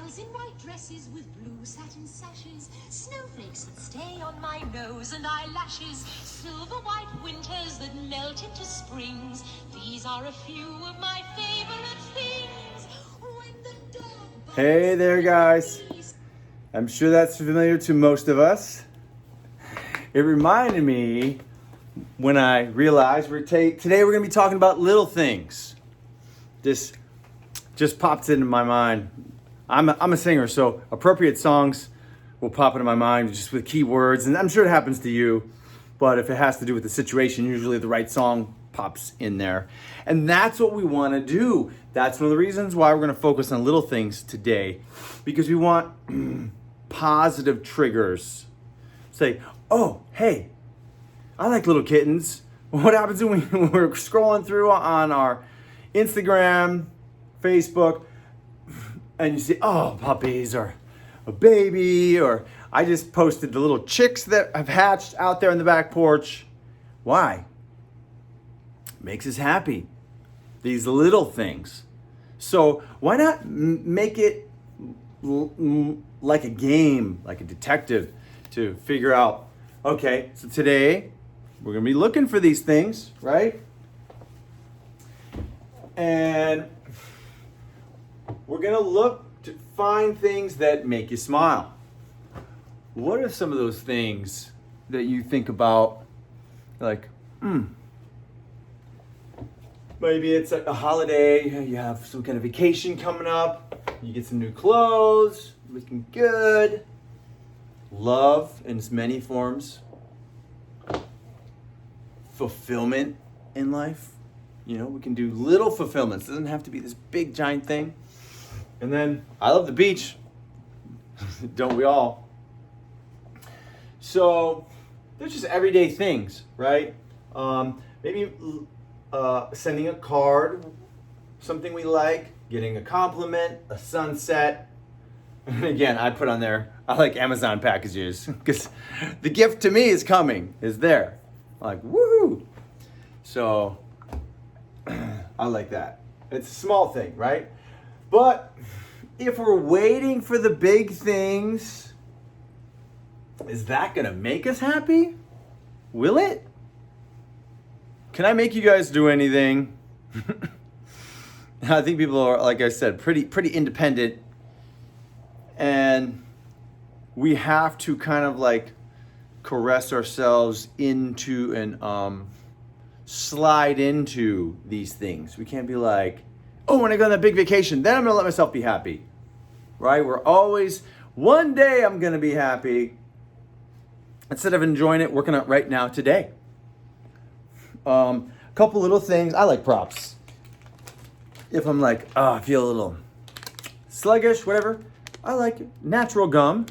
Girls in white dresses with blue satin sashes, snowflakes that stay on my nose and eyelashes, silver white winters that melt into springs. These are a few of my favorite things. When the dog Hey there, guys. I'm sure that's familiar to most of us. It reminded me when I realized today we're going to be talking about little things. This just popped into my mind. I'm a singer, so appropriate songs will pop into my mind just with keywords, and I'm sure it happens to you. But if it has to do with the situation, usually the right song pops in there. And that's what we want to do. That's one of the reasons why we're going to focus on little things today, because we want positive triggers. Say, oh, hey, I like little kittens. What happens when we're scrolling through on our Instagram, Facebook, and you see, oh, puppies or a baby, or I just posted the little chicks that have hatched out there on the back porch. Why? It makes us happy. These little things. So why not make it like a game, like a detective, to figure out, okay, so today we're going to be looking for these things, right? And we're going to look to find things that make you smile. What are some of those things that you think about, like, maybe it's a holiday, you have some kind of vacation coming up, you get some new clothes, looking good. Love in its many forms. Fulfillment in life. You know, we can do little fulfillments. It doesn't have to be this big giant thing. And then I love the beach. Don't we all? So they're just everyday things, right? Maybe sending a card, something we like, getting a compliment, a sunset. And again, I put on there, I like Amazon packages because the gift to me is there. I'm like, woohoo! So I like that. It's a small thing, right? But if we're waiting for the big things, is that gonna make us happy? Will it? Can I make you guys do anything? I think people are, like I said, pretty independent. And we have to kind of like caress ourselves into and slide into these things. We can't be like, oh, when I go on that big vacation, then I'm gonna let myself be happy, right? We're always, one day I'm gonna be happy, instead of enjoying it, working out right now, today. A couple little things, I like props. If I'm like, oh, I feel a little sluggish, whatever, I like natural gum.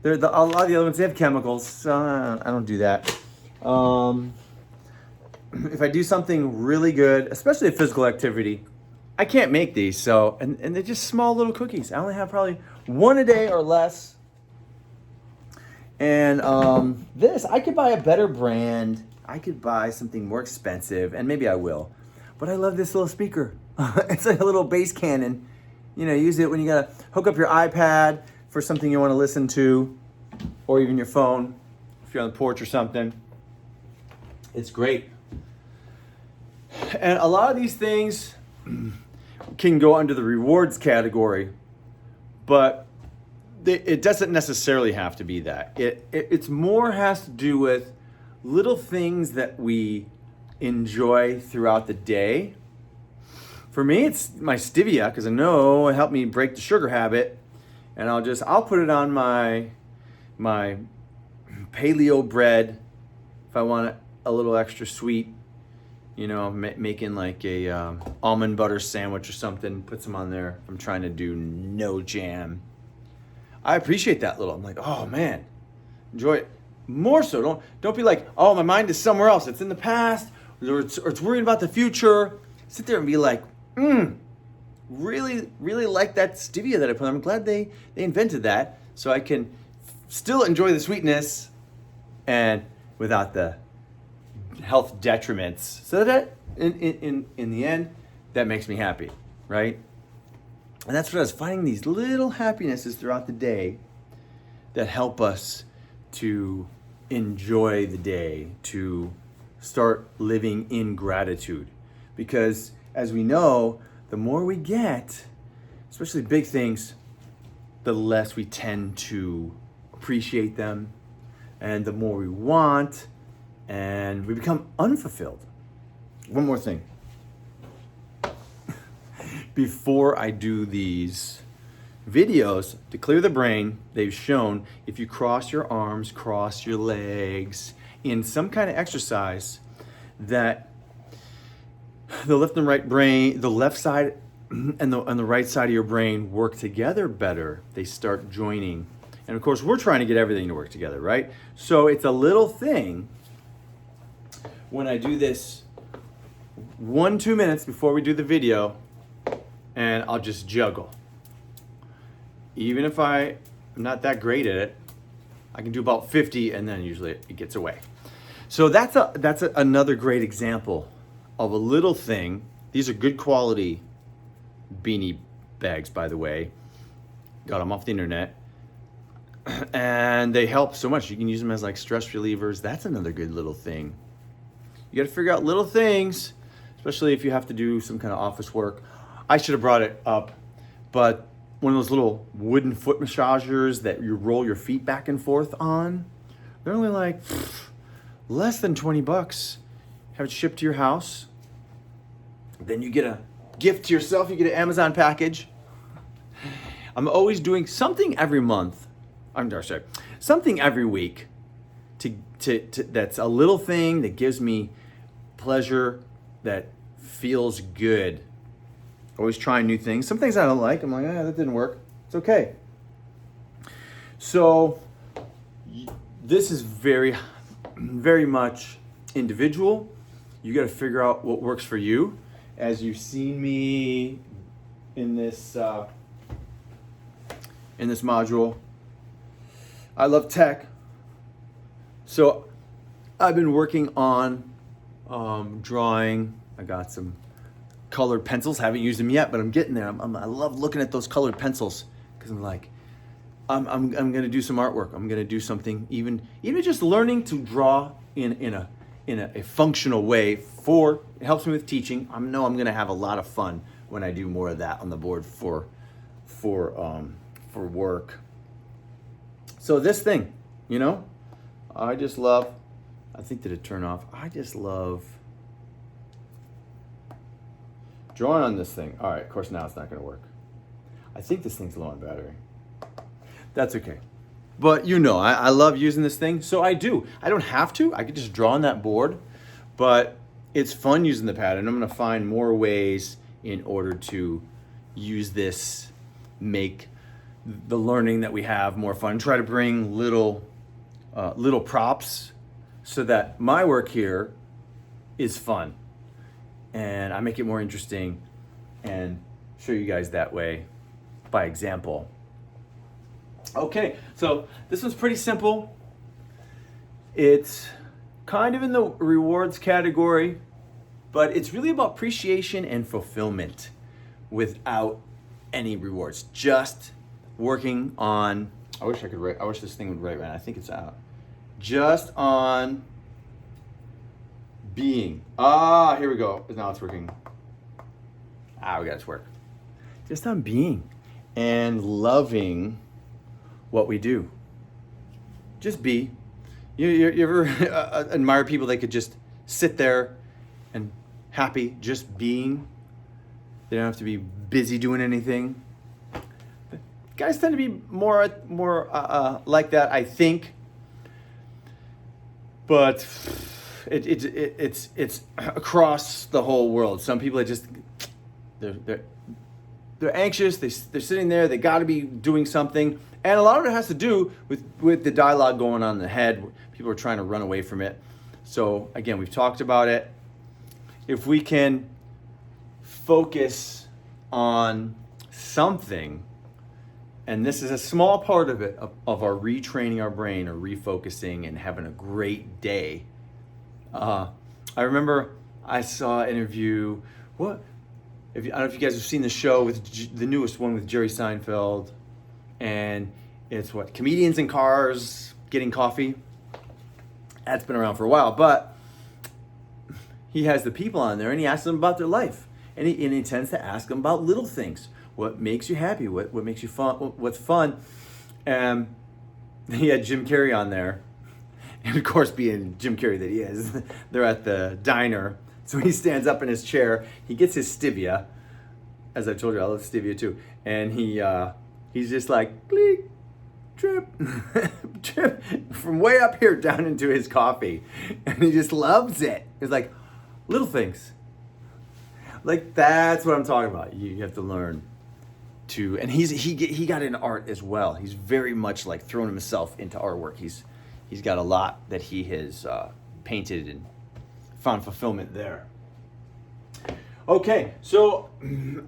A lot of the other ones, they have chemicals, so I don't do that. If I do something really good, especially a physical activity, I can't make these, so, and they're just small little cookies. I only have probably one a day or less. And this, I could buy a better brand. I could buy something more expensive, and maybe I will. But I love this little speaker. It's like a little bass cannon. You know, use it when you gotta hook up your iPad for something you want to listen to, or even your phone if you're on the porch or something. It's great. And a lot of these things can go under the rewards category, but it doesn't necessarily have to be that. It's more has to do with little things that we enjoy throughout the day. For me, it's my stevia, because I know it helped me break the sugar habit, and I'll put it on my paleo bread if I want it a little extra sweet. You know, making like a almond butter sandwich or something, put some on there. I'm trying to do no jam. I appreciate that little. I'm like, oh man, enjoy it more so. Don't be like, oh, my mind is somewhere else. It's in the past, or it's worrying about the future. Sit there and be like, really, really like that stevia that I put on. I'm glad they invented that, so I can still enjoy the sweetness and without the health detriments. So that in the end, that makes me happy, right? And that's what I was finding, these little happinesses throughout the day that help us to enjoy the day, to start living in gratitude. Because as we know, the more we get, especially big things, the less we tend to appreciate them, and the more we want, and we become unfulfilled. One more thing. Before I do these videos, to clear the brain, they've shown if you cross your arms, cross your legs in some kind of exercise, that the left and right brain, the left side and the right side of your brain work together better. They start joining. And of course, we're trying to get everything to work together, right? So it's a little thing when I do this 1-2 minutes before we do the video, and I'll just juggle. Even if I'm not that great at it, I can do about 50 and then usually it gets away. So that's another great example of a little thing. These are good quality beanie bags, by the way. Got them off the internet. And they help so much. You can use them as like stress relievers. That's another good little thing. You got to figure out little things, especially if you have to do some kind of office work. I should have brought it up, but one of those little wooden foot massagers that you roll your feet back and forth on, they're only like less than $20. Have it shipped to your house. Then you get a gift to yourself. You get an Amazon package. I'm always doing something every month. Something every week to that's a little thing that gives me pleasure, that feels good. Always trying new things. Some things I don't like. I'm like, that didn't work. It's okay. So this is very, very much individual. You got to figure out what works for you. As you've seen me in this module, I love tech. So I've been working on drawing. I got some colored pencils. Haven't used them yet, but I'm getting there. I love looking at those colored pencils because I'm like, I'm gonna do some artwork. I'm gonna do something, even just learning to draw in a functional way. It helps me with teaching. I know I'm gonna have a lot of fun when I do more of that on the board for work. So this thing, I just love. I think that it turned off. I just love drawing on this thing. All right, of course now it's not gonna work. I think this thing's low on battery. That's okay. But I love using this thing, so I do. I don't have to. I could just draw on that board, but it's fun using the pad, and I'm gonna find more ways in order to use this, make the learning that we have more fun. Try to bring little props so that my work here is fun, and I make it more interesting and show you guys that way by example. Okay, so this one's pretty simple. It's kind of in the rewards category, but it's really about appreciation and fulfillment without any rewards. Just working on, I wish this thing would write right now. I think it's out. Just on being. Here we go. Now it's working. We got it to work. Just on being and loving what we do. Just be. You ever admire people that could just sit there and happy just being? They don't have to be busy doing anything. Guys tend to be more like that, I think. But it's across the whole world. Some people are just they're anxious. They're sitting there. They got to be doing something, and a lot of it has to do with the dialogue going on in the head. People are trying to run away from it. So again, we've talked about it. If we can focus on something, and this is a small part of it, of our retraining our brain or refocusing and having a great day. I remember I saw an interview. I don't know if you guys have seen the show with the newest one with Jerry Seinfeld, and it's what, comedians in cars getting coffee. That's been around for a while, but he has the people on there and he asks them about their life, and he tends to ask them about little things. What makes you happy? What makes you fun? What's fun? And he had Jim Carrey on there, and of course, being Jim Carrey that he is, they're at the diner. So he stands up in his chair. He gets his stevia. As I told you, I love stevia too. And he's just like, bleep, drip, drip, from way up here down into his coffee, and he just loves it. It's like little things. Like, that's what I'm talking about. You have to learn to, and he got into art as well. He's very much like throwing himself into artwork. He's got a lot that he has painted and found fulfillment there. Okay, so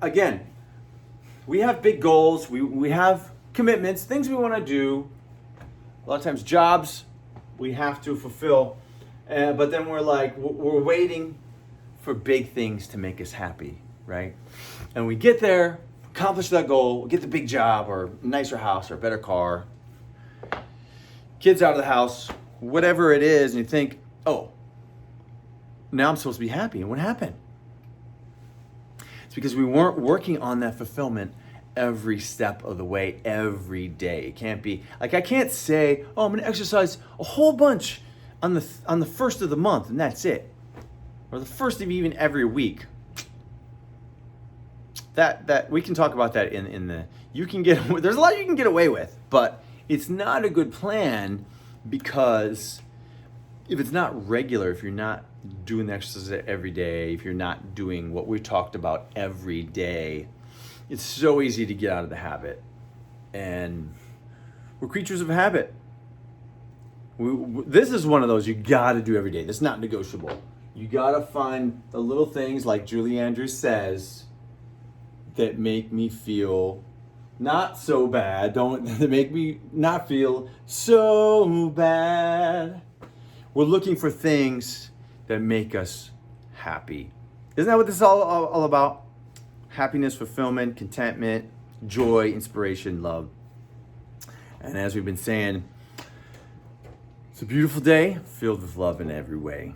again, we have big goals. We have commitments, things we want to do. A lot of times, jobs we have to fulfill, but then we're waiting for big things to make us happy, right? And we get there, accomplish that goal, get the big job or nicer house or a better car, kids out of the house, whatever it is, and you think, oh, now I'm supposed to be happy. And what happened? It's because we weren't working on that fulfillment every step of the way, every day. It can't be like, I can't say, oh, I'm going to exercise a whole bunch on the first of the month and that's it, or the first of even every week. That we can talk about that in the, there's a lot you can get away with, but it's not a good plan, because if it's not regular, if you're not doing the exercise every day, if you're not doing what we talked about every day, it's so easy to get out of the habit. And we're creatures of habit. This is one of those you got to do every day. That's not negotiable. You got to find the little things, like Julie Andrews says, that make me feel not so bad. That make me not feel so bad. We're looking for things that make us happy. Isn't that what this is all about? Happiness, fulfillment, contentment, joy, inspiration, love. And as we've been saying, it's a beautiful day filled with love in every way.